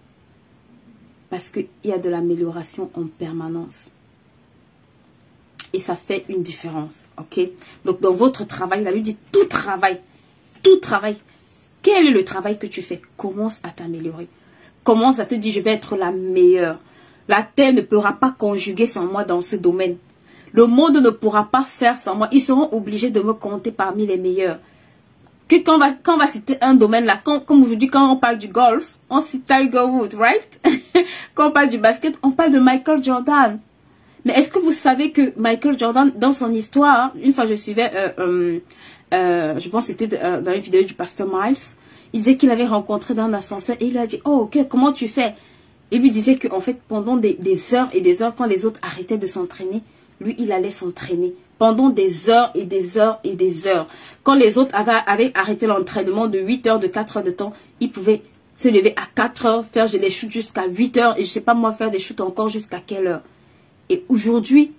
Parce qu'il y a de l'amélioration en permanence. Et ça fait une différence. Ok? Donc, dans votre travail, la Bible dit tout travail. Tout travail. Quel est le travail que tu fais? Commence à t'améliorer. Commence à te dire, je vais être la meilleure. La terre ne pourra pas conjuguer sans moi dans ce domaine. Le monde ne pourra pas faire sans moi. Ils seront obligés de me compter parmi les meilleurs. Quand on va citer un domaine là, comme aujourd'hui, quand on parle du golf, on cite Tiger Woods, right? Quand on parle du basket, on parle de Michael Jordan. Mais est-ce que vous savez que Michael Jordan, dans son histoire, une fois je suivais, je pense que c'était dans une vidéo du pasteur Miles, il disait qu'il avait rencontré dans un ascenseur et il lui a dit, oh ok, comment tu fais? Et lui disait qu'en fait, pendant des heures et des heures, quand les autres arrêtaient de s'entraîner, lui, il allait s'entraîner pendant des heures et des heures et des heures. Quand les autres avaient arrêté l'entraînement de 8 heures, de 4 heures de temps, il pouvait se lever à 4 heures, faire des shoots jusqu'à 8 heures et je ne sais pas moi, faire des shoots encore jusqu'à quelle heure. Et aujourd'hui,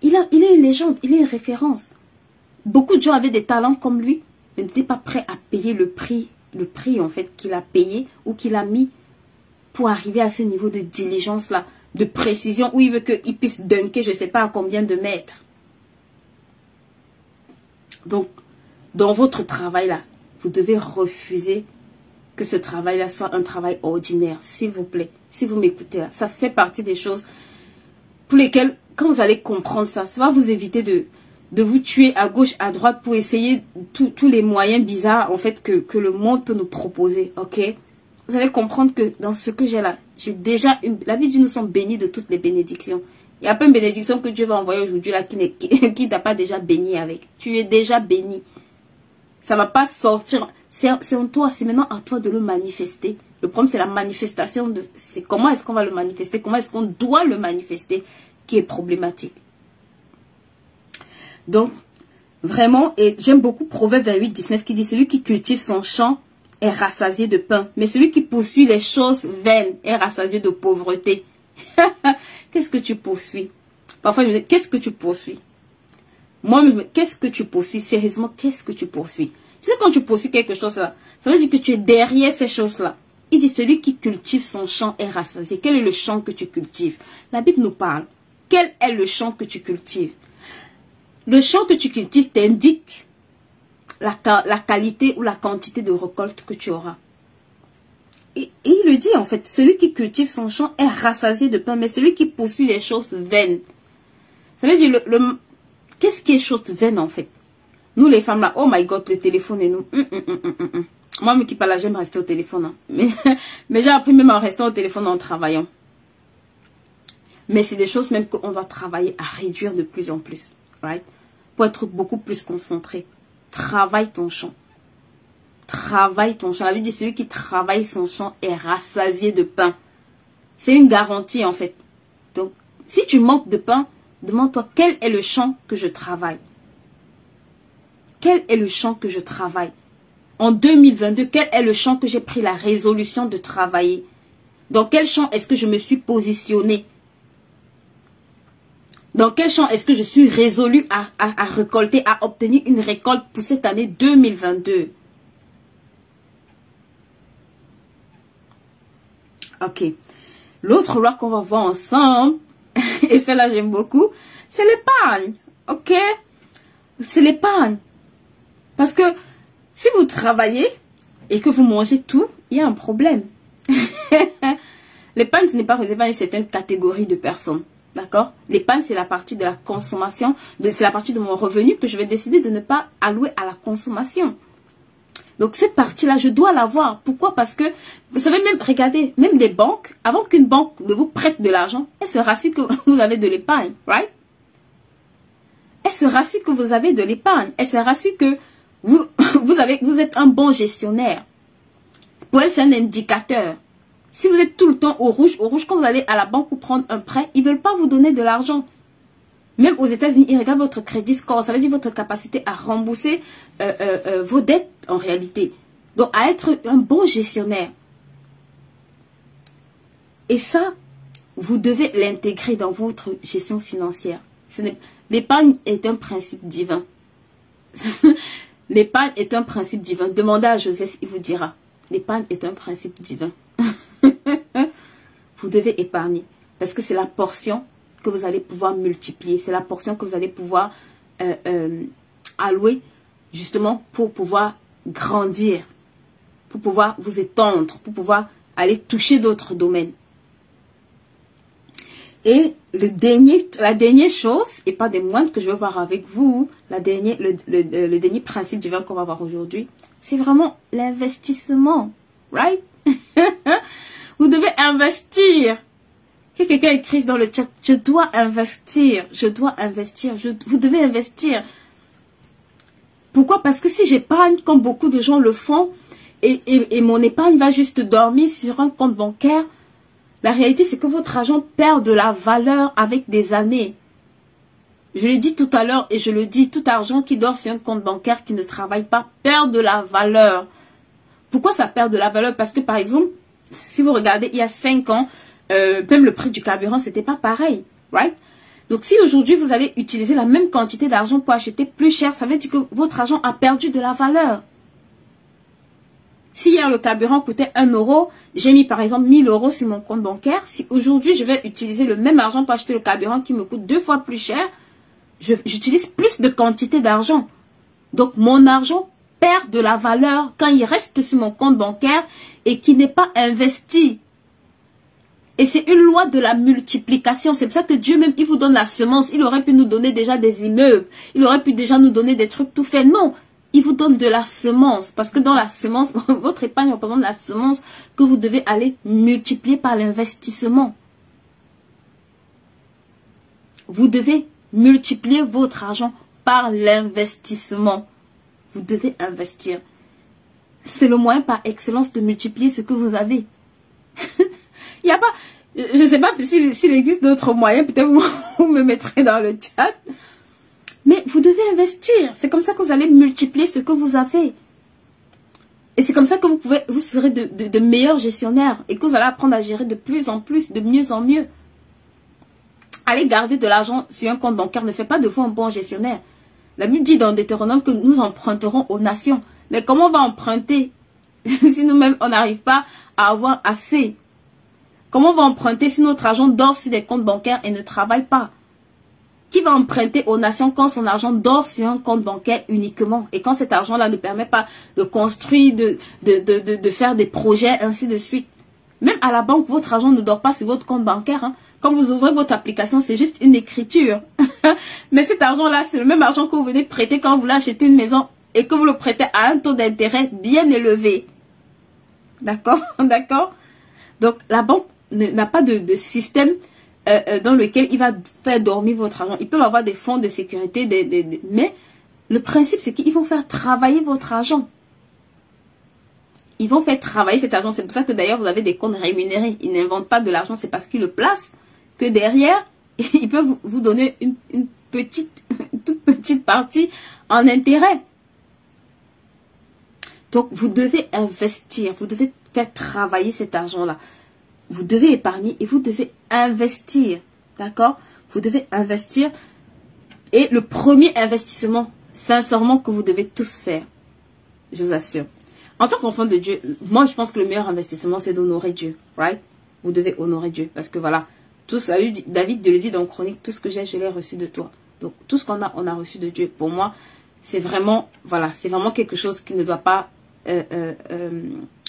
il est une légende, il est une référence. Beaucoup de gens avaient des talents comme lui, mais n'étaient pas prêts à payer le prix en fait qu'il a payé ou qu'il a mis pour arriver à ce niveau de diligence là, de précision où il veut qu'il puisse dunker je ne sais pas à combien de mètres. Donc, dans votre travail là, vous devez refuser que ce travail là soit un travail ordinaire, s'il vous plaît. Si vous m'écoutez là, ça fait partie des choses pour lesquelles, quand vous allez comprendre ça, ça va vous éviter de vous tuer à gauche, à droite pour essayer tous les moyens bizarres en fait que le monde peut nous proposer, ok? Vous allez comprendre que dans ce que j'ai là, j'ai déjà la Bible dit nous sommes bénis de toutes les bénédictions. Il n'y a pas une bénédiction que Dieu va envoyer aujourd'hui là qui t'a pas déjà béni avec. Tu es déjà béni. Ça ne va pas sortir. C'est en toi, c'est maintenant à toi de le manifester. Le problème c'est la manifestation c'est comment est-ce qu'on va le manifester, comment est-ce qu'on doit le manifester qui est problématique. Donc, vraiment, et j'aime beaucoup Proverbe 28, 19 qui dit, celui qui cultive son champ est rassasié de pain. Mais celui qui poursuit les choses vaines est rassasié de pauvreté. Qu'est-ce que tu poursuis? Parfois, je me dis, qu'est-ce que tu poursuis? Moi, je me dis, qu'est-ce que tu poursuis? Sérieusement, qu'est-ce que tu poursuis? Tu sais, quand tu poursuis quelque chose là, ça veut dire que tu es derrière ces choses-là. Il dit, celui qui cultive son champ est rassasié. Quel est le champ que tu cultives? La Bible nous parle. Quel est le champ que tu cultives? Le champ que tu cultives t'indique la qualité ou la quantité de récolte que tu auras. Et il le dit en fait, celui qui cultive son champ est rassasié de pain, mais celui qui poursuit les choses vaines. Ça veut dire, qu'est-ce qui est chose vaine en fait? Nous les femmes là, oh my god, le téléphone et nous. Moi, qui parle là, j'aime rester au téléphone. Hein. Mais j'ai appris même en restant au téléphone en travaillant. Mais c'est des choses même qu'on va travailler à réduire de plus en plus. Right? Pour être beaucoup plus concentré. Travaille ton champ. Travaille ton champ. La Bible dit celui qui travaille son champ est rassasié de pain. C'est une garantie en fait. Donc, si tu manques de pain, demande-toi quel est le champ que je travaille. Quel est le champ que je travaille? En 2022, quel est le champ que j'ai pris la résolution de travailler? Dans quel champ est-ce que je me suis positionnée? Dans quel champ est-ce que je suis résolue à récolter, à obtenir une récolte pour cette année 2022? Ok. L'autre loi qu'on va voir ensemble, et celle-là j'aime beaucoup, c'est l'épargne. Ok? C'est l'épargne. Parce que si vous travaillez et que vous mangez tout, il y a un problème. L'épargne, ce n'est pas réservé à une certaine catégorie de personnes. D'accord? L'épargne, c'est la partie de la consommation, c'est la partie de mon revenu que je vais décider de ne pas allouer à la consommation. Donc, cette partie-là, je dois l'avoir. Pourquoi? Parce que, vous savez, même, regardez, même les banques, avant qu'une banque ne vous prête de l'argent, elle se rassure que vous avez de l'épargne, right? Elle se rassure que vous avez de l'épargne. Elle se rassure que vous êtes un bon gestionnaire. Pour elle, c'est un indicateur. Si vous êtes tout le temps au rouge, quand vous allez à la banque pour prendre un prêt, ils ne veulent pas vous donner de l'argent. Même aux États-Unis, ils regardent votre crédit score. Ça veut dire votre capacité à rembourser vos dettes en réalité. Donc, à être un bon gestionnaire. Et ça, vous devez l'intégrer dans votre gestion financière. L'épargne est un principe divin. L'épargne est un principe divin. Demandez à Joseph, il vous dira. L'épargne est un principe divin. Vous devez épargner. Parce que c'est la portion que vous allez pouvoir multiplier. C'est la portion que vous allez pouvoir allouer justement pour pouvoir grandir. Pour pouvoir vous étendre. Pour pouvoir aller toucher d'autres domaines. Et la dernière chose, et pas des moindres que je vais voir avec vous, le dernier principe divin qu'on va voir aujourd'hui, c'est vraiment l'investissement. Right? Vous devez investir. Que quelqu'un écrive dans le chat, je dois investir, vous devez investir. Pourquoi? Parce que si j'épargne, comme beaucoup de gens le font, et mon épargne va juste dormir sur un compte bancaire, la réalité, c'est que votre argent perd de la valeur avec des années. Je l'ai dit tout à l'heure et je le dis, tout argent qui dort sur un compte bancaire qui ne travaille pas perd de la valeur. Pourquoi ça perd de la valeur? Parce que, par exemple, si vous regardez, il y a 5 ans, même le prix du carburant, c'était pas pareil. Right? Donc, si aujourd'hui, vous allez utiliser la même quantité d'argent pour acheter plus cher, ça veut dire que votre argent a perdu de la valeur. Si hier le carburant coûtait 1 euro, j'ai mis par exemple 1000 euros sur mon compte bancaire. Si aujourd'hui je vais utiliser le même argent pour acheter le carburant qui me coûte 2 fois plus cher, j'utilise plus de quantité d'argent. Donc mon argent perd de la valeur quand il reste sur mon compte bancaire et qui n'est pas investi. Et c'est une loi de la multiplication. C'est pour ça que Dieu même, il vous donne la semence. Il aurait pu nous donner déjà des immeubles. Il aurait pu déjà nous donner des trucs tout faits. Non. Il vous donne de la semence. Parce que dans la semence, votre épargne représente la semence que vous devez aller multiplier par l'investissement. Vous devez multiplier votre argent par l'investissement. Vous devez investir. C'est le moyen par excellence de multiplier ce que vous avez. Il n'y a pas... Je ne sais pas s'il existe d'autres moyens. Peut-être vous me mettrez dans le chat. Mais vous devez investir. C'est comme ça que vous allez multiplier ce que vous avez. Et c'est comme ça que vous serez de meilleurs gestionnaires. Et que vous allez apprendre à gérer de plus en plus, de mieux en mieux. Allez garder de l'argent sur un compte bancaire ne fait pas de vous un bon gestionnaire. La Bible dit dans Deutéronome que nous emprunterons aux nations. Mais comment on va emprunter si nous-mêmes on n'arrive pas à avoir assez? Comment on va emprunter si notre argent dort sur des comptes bancaires et ne travaille pas? Qui va emprunter aux nations quand son argent dort sur un compte bancaire uniquement? Et quand cet argent-là ne permet pas de construire, de faire des projets, ainsi de suite. Même à la banque, votre argent ne dort pas sur votre compte bancaire. Hein. Quand vous ouvrez votre application, c'est juste une écriture. Mais cet argent-là, c'est le même argent que vous venez de prêter quand vous voulez acheter une maison et que vous le prêtez à un taux d'intérêt bien élevé. D'accord? D'accord? Donc, la banque n'a pas de système dans lequel il va faire dormir votre argent. Ils peuvent avoir des fonds de sécurité, mais le principe, c'est qu'ils vont faire travailler votre argent. Ils vont faire travailler cet argent. C'est pour ça que d'ailleurs, vous avez des comptes rémunérés. Ils n'inventent pas de l'argent, c'est parce qu'ils le placent que derrière, ils peuvent vous donner une toute petite partie en intérêt. Donc, vous devez investir, vous devez faire travailler cet argent-là. Vous devez épargner et vous devez investir. D'accord? Vous devez investir. Et le premier investissement, sincèrement, que vous devez tous faire, je vous assure. En tant qu'enfant de Dieu, moi, je pense que le meilleur investissement, c'est d'honorer Dieu. Right? Vous devez honorer Dieu. Parce que voilà, tout ça, David le dit dans Chronique, tout ce que j'ai, je l'ai reçu de toi. Donc, tout ce qu'on a, on a reçu de Dieu. Pour moi, c'est vraiment, voilà, c'est vraiment quelque chose qui ne doit pas,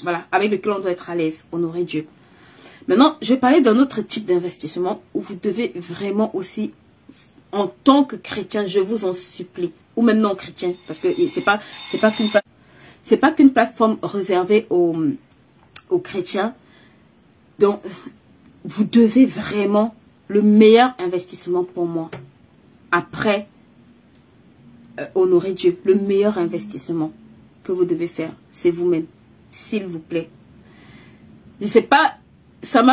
voilà, avec lequel on doit être à l'aise, honorer Dieu. Maintenant, je vais parler d'un autre type d'investissement où vous devez vraiment aussi, en tant que chrétien, je vous en supplie, ou même non chrétien, parce que c'est pas qu'une plateforme réservée aux chrétiens. Donc, vous devez vraiment, le meilleur investissement pour moi, après honorer Dieu, le meilleur investissement que vous devez faire, c'est vous-même, s'il vous plaît. Je sais pas, ça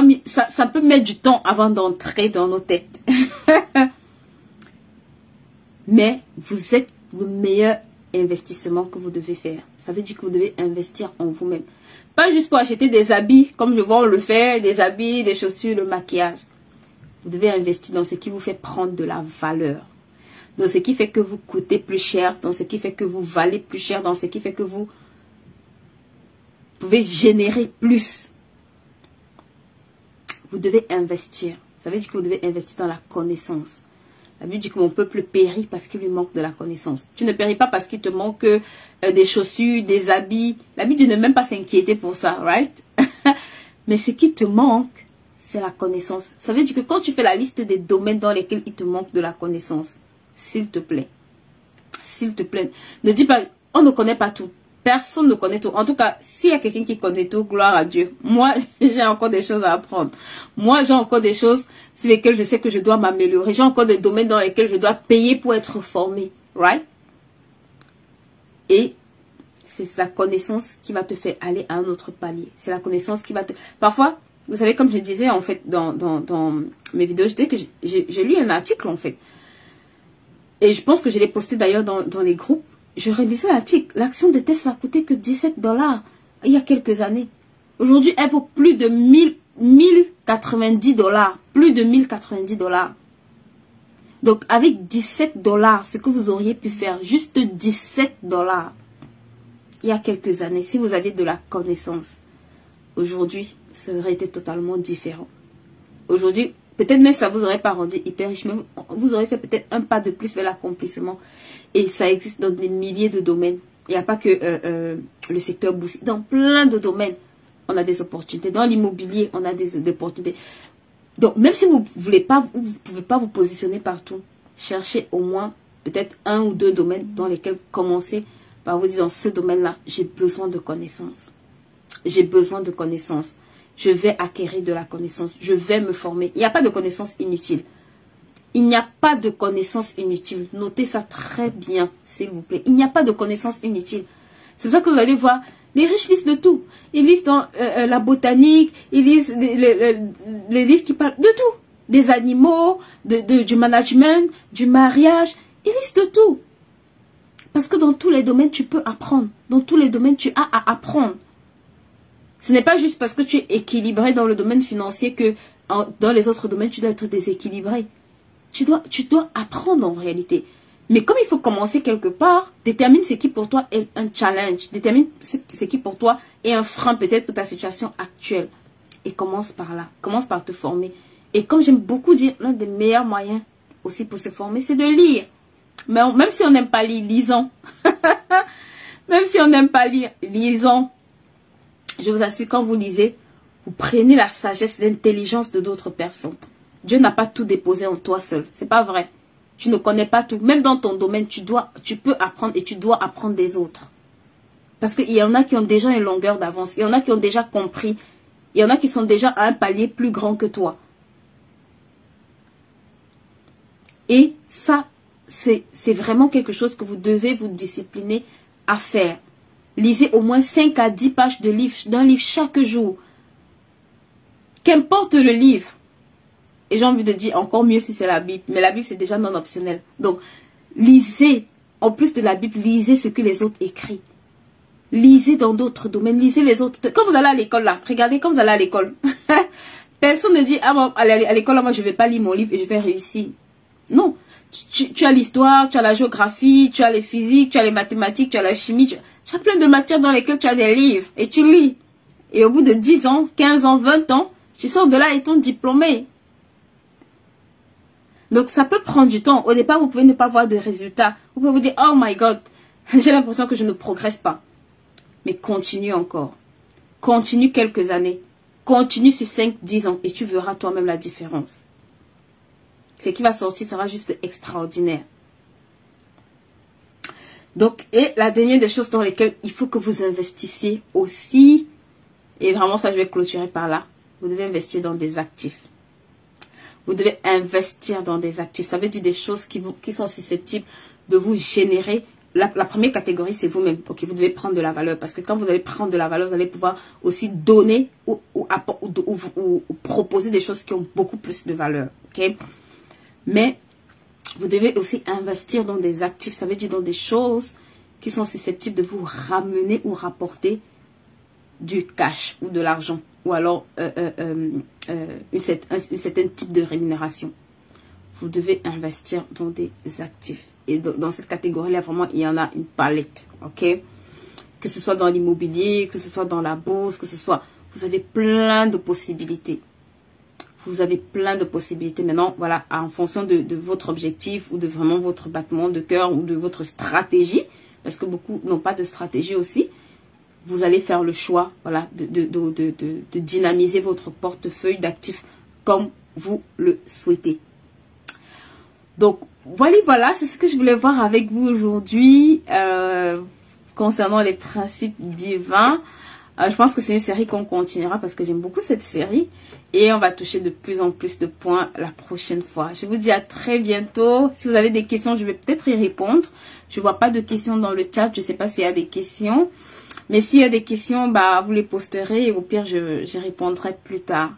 peut mettre du temps avant d'entrer dans nos têtes. Mais vous êtes le meilleur investissement que vous devez faire. Ça veut dire que vous devez investir en vous-même. Pas juste pour acheter des habits, comme je vois on le fait, des habits, des chaussures, le maquillage. Vous devez investir dans ce qui vous fait prendre de la valeur. Dans ce qui fait que vous coûtez plus cher, dans ce qui fait que vous valez plus cher, dans ce qui fait que vous pouvez générer plus. Vous devez investir. Ça veut dire que vous devez investir dans la connaissance. La Bible dit que mon peuple périt parce qu'il lui manque de la connaissance. Tu ne péris pas parce qu'il te manque des chaussures, des habits. La Bible dit ne même pas s'inquiéter pour ça, right? Mais ce qui te manque, c'est la connaissance. Ça veut dire que quand tu fais la liste des domaines dans lesquels il te manque de la connaissance, s'il te plaît, ne dis pas, on ne connaît pas tout. Personne ne connaît tout. En tout cas, s'il y a quelqu'un qui connaît tout, gloire à Dieu. Moi, j'ai encore des choses à apprendre. Moi, j'ai encore des choses sur lesquelles je sais que je dois m'améliorer. J'ai encore des domaines dans lesquels je dois payer pour être formé. Right? Et c'est la connaissance qui va te faire aller à un autre palier. C'est la connaissance qui va te... Parfois, vous savez, comme je disais, en fait, dans mes vidéos, je disais que j'ai lu un article, en fait. Et je pense que je l'ai posté d'ailleurs dans les groupes. Je réalisais l'article. L'action de test, ça a coûté que 17 $ il y a quelques années. Aujourd'hui, elle vaut plus de 1090 $. Plus de 1090 $. Donc, avec 17 $, ce que vous auriez pu faire, juste 17 $, il y a quelques années, si vous aviez de la connaissance, aujourd'hui, ça aurait été totalement différent. Aujourd'hui, peut-être même ça vous aurait pas rendu hyper riche, mais vous aurez fait peut-être un pas de plus vers l'accomplissement. Et ça existe dans des milliers de domaines. Il n'y a pas que le secteur boursier. Dans plein de domaines, on a des opportunités. Dans l'immobilier, on a des opportunités. Donc, même si vous ne pouvez pas vous positionner partout, cherchez au moins peut-être un ou deux domaines dans lesquels vous commencez par vous dire, dans ce domaine-là, j'ai besoin de connaissances. J'ai besoin de connaissances. Je vais acquérir de la connaissance. Je vais me former. Il n'y a pas de connaissances inutiles. Il n'y a pas de connaissances inutiles. Notez ça très bien, s'il vous plaît. Il n'y a pas de connaissances inutiles. C'est pour ça que vous allez voir, les riches lisent de tout. Ils lisent dans la botanique, ils lisent les livres qui parlent de tout. Des animaux, du management, du mariage. Ils lisent de tout. Parce que dans tous les domaines, tu peux apprendre. Dans tous les domaines, tu as à apprendre. Ce n'est pas juste parce que tu es équilibré dans le domaine financier que dans les autres domaines, tu dois être déséquilibré. Tu dois apprendre en réalité. Mais comme il faut commencer quelque part, détermine ce qui pour toi est un challenge. Détermine ce qui pour toi est un frein peut-être pour ta situation actuelle. Et commence par là. Commence par te former. Et comme j'aime beaucoup dire, l'un des meilleurs moyens aussi pour se former, c'est de lire. Mais même si on n'aime pas lire, lisons. Même si on n'aime pas lire, lisons. Je vous assure, quand vous lisez, vous prenez la sagesse, l'intelligence de d'autres personnes. Dieu n'a pas tout déposé en toi seul. C'est pas vrai. Tu ne connais pas tout. Même dans ton domaine, tu peux apprendre et tu dois apprendre des autres. Parce qu'il y en a qui ont déjà une longueur d'avance. Il y en a qui ont déjà compris. Il y en a qui sont déjà à un palier plus grand que toi. Et ça, c'est vraiment quelque chose que vous devez vous discipliner à faire. Lisez au moins 5 à 10 pages d'un livre chaque jour. Qu'importe le livre. Et j'ai envie de dire encore mieux si c'est la Bible. Mais la Bible, c'est déjà non optionnel. Donc, lisez. En plus de la Bible, lisez ce que les autres écrivent. Lisez dans d'autres domaines. Lisez les autres. Quand vous allez à l'école, là, regardez quand vous allez à l'école. Personne ne dit, ah, bon, à l'école, moi, je ne vais pas lire mon livre et je vais réussir. Non. Tu as l'histoire, tu as la géographie, tu as les physiques, tu as les mathématiques, tu as la chimie. Tu as plein de matières dans lesquelles tu as des livres. Et tu lis. Et au bout de 10 ans, 15 ans, 20 ans, tu sors de là étant diplômé. Donc, ça peut prendre du temps. Au départ, vous pouvez ne pas voir de résultats. Vous pouvez vous dire, oh my God, j'ai l'impression que je ne progresse pas. Mais continue encore. Continue quelques années. Continue sur 5-10 ans et tu verras toi-même la différence. Ce qui va sortir sera juste extraordinaire. Donc, et la dernière des choses dans lesquelles il faut que vous investissiez aussi, et vraiment ça je vais clôturer par là, vous devez investir dans des actifs. Vous devez investir dans des actifs. Ça veut dire des choses qui sont susceptibles de vous générer. La première catégorie, c'est vous-même. Ok, vous devez prendre de la valeur. Parce que quand vous allez prendre de la valeur, vous allez pouvoir aussi donner ou proposer des choses qui ont beaucoup plus de valeur. Ok, mais vous devez aussi investir dans des actifs. Ça veut dire dans des choses qui sont susceptibles de vous ramener ou rapporter du cash ou de l'argent, ou alors un certain type de rémunération. Vous devez investir dans des actifs. Et dans cette catégorie-là, vraiment, il y en a une palette, ok? Que ce soit dans l'immobilier, que ce soit dans la bourse, que ce soit... Vous avez plein de possibilités. Vous avez plein de possibilités. Maintenant, voilà, en fonction de votre objectif ou de vraiment votre battement de cœur ou de votre stratégie, parce que beaucoup n'ont pas de stratégie aussi, vous allez faire le choix, voilà, de dynamiser votre portefeuille d'actifs comme vous le souhaitez. Donc, voilà, c'est ce que je voulais voir avec vous aujourd'hui concernant les principes divins. Je pense que c'est une série qu'on continuera parce que j'aime beaucoup cette série. Et on va toucher de plus en plus de points la prochaine fois. Je vous dis à très bientôt. Si vous avez des questions, je vais peut-être y répondre. Je vois pas de questions dans le chat. Je sais pas s'il y a des questions. Mais s'il y a des questions, bah, vous les posterez et au pire, j'y répondrai plus tard.